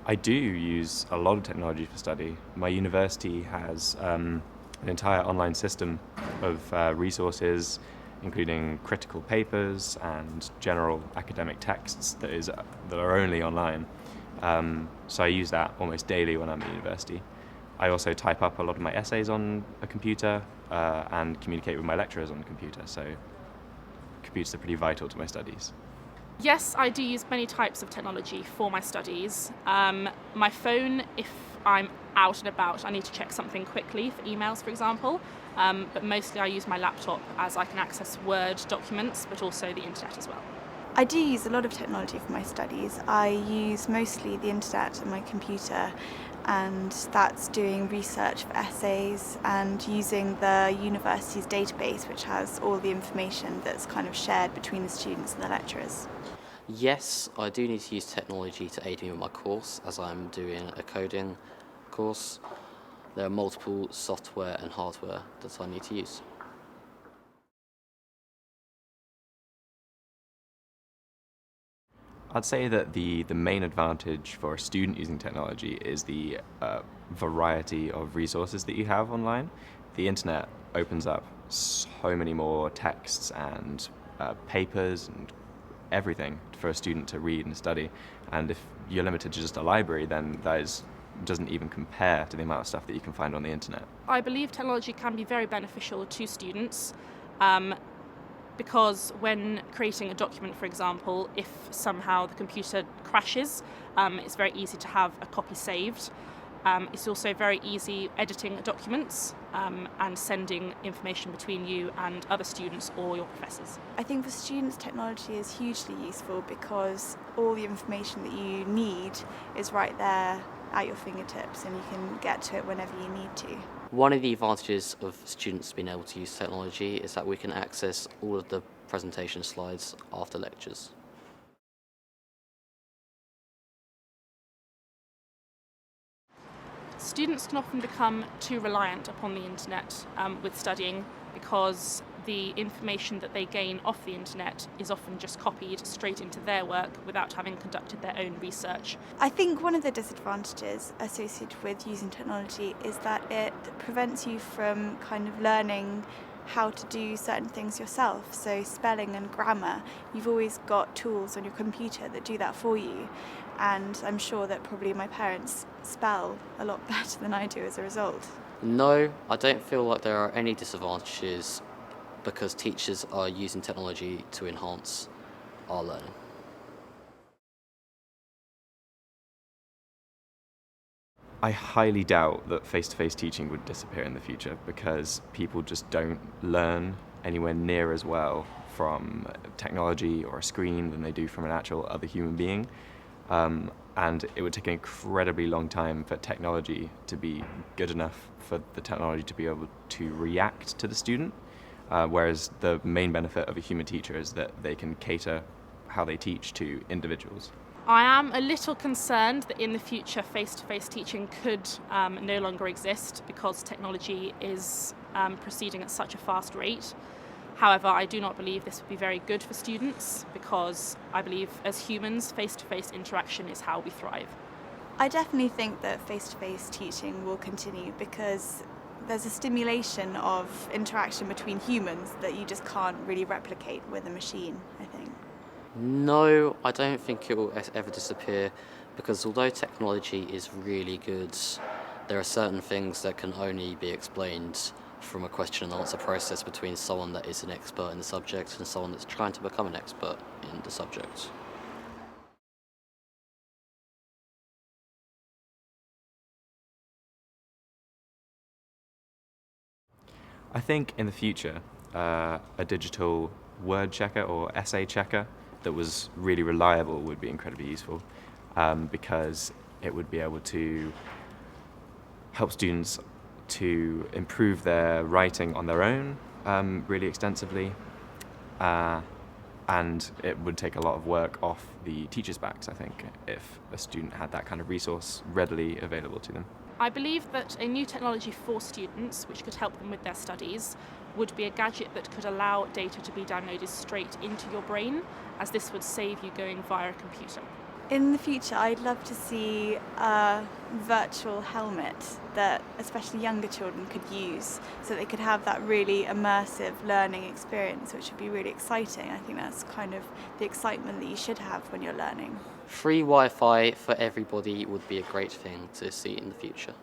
I do use a lot of technology for study. My university has an entire online system of resources, including critical papers and general academic texts that are only online. So I use that almost daily when I'm at university. I also type up a lot of my essays on a computer and communicate with my lecturers on a computer, so computers are pretty vital to my studies. Yes, I do use many types of technology for my studies. My phone, if I'm out and about, I need to check something quickly for emails, for example. But mostly I use my laptop as I can access Word documents, but also the internet as well. I do use a lot of technology for my studies. I use mostly the internet and my computer, and that's doing research for essays and using the university's database, which has all the information that's kind of shared between the students and the lecturers. Yes, I do need to use technology to aid me with my course, as I'm doing a coding course. There are multiple software and hardware that I need to use. I'd say that the main advantage for a student using technology is the variety of resources that you have online. The internet opens up so many more texts and papers and everything for a student to read and study. And if you're limited to just a library, then doesn't even compare to the amount of stuff that you can find on the internet. I believe technology can be very beneficial to students because when creating a document, for example, if somehow the computer crashes, it's very easy to have a copy saved. It's also very easy editing documents and sending information between you and other students or your professors. I think for students, technology is hugely useful because all the information that you need is right there at your fingertips, and you can get to it whenever you need to. One of the advantages of students being able to use technology is that we can access all of the presentation slides after lectures. Students can often become too reliant upon the internet with studying because the information that they gain off the internet is often just copied straight into their work without having conducted their own research. I think one of the disadvantages associated with using technology is that it prevents you from kind of learning how to do certain things yourself. So spelling and grammar, you've always got tools on your computer that do that for you. And I'm sure that probably my parents spell a lot better than I do as a result. No, I don't feel like there are any disadvantages because teachers are using technology to enhance our learning. I highly doubt that face-to-face teaching would disappear in the future because people just don't learn anywhere near as well from technology or a screen than they do from an actual other human being. And it would take an incredibly long time for technology to be good enough for the technology to be able to react to the student, whereas the main benefit of a human teacher is that they can cater how they teach to individuals. I am a little concerned that in the future face-to-face teaching could no longer exist because technology is proceeding at such a fast rate. However, I do not believe this would be very good for students because I believe as humans, face-to-face interaction is how we thrive. I definitely think that face-to-face teaching will continue because there's a stimulation of interaction between humans that you just can't really replicate with a machine, I think. No, I don't think it will ever disappear because although technology is really good, there are certain things that can only be explained from a question and answer process between someone that is an expert in the subject and someone that's trying to become an expert in the subject. I think in the future, a digital word checker or essay checker that was really reliable would be incredibly useful because it would be able to help students to improve their writing on their own really extensively, and it would take a lot of work off the teachers' backs, I think, if a student had that kind of resource readily available to them. I believe that a new technology for students, which could help them with their studies, would be a gadget that could allow data to be downloaded straight into your brain, as this would save you going via a computer. In the future, I'd love to see a virtual helmet that especially younger children could use so they could have that really immersive learning experience, which would be really exciting. I think that's kind of the excitement that you should have when you're learning. Free Wi-Fi for everybody would be a great thing to see in the future.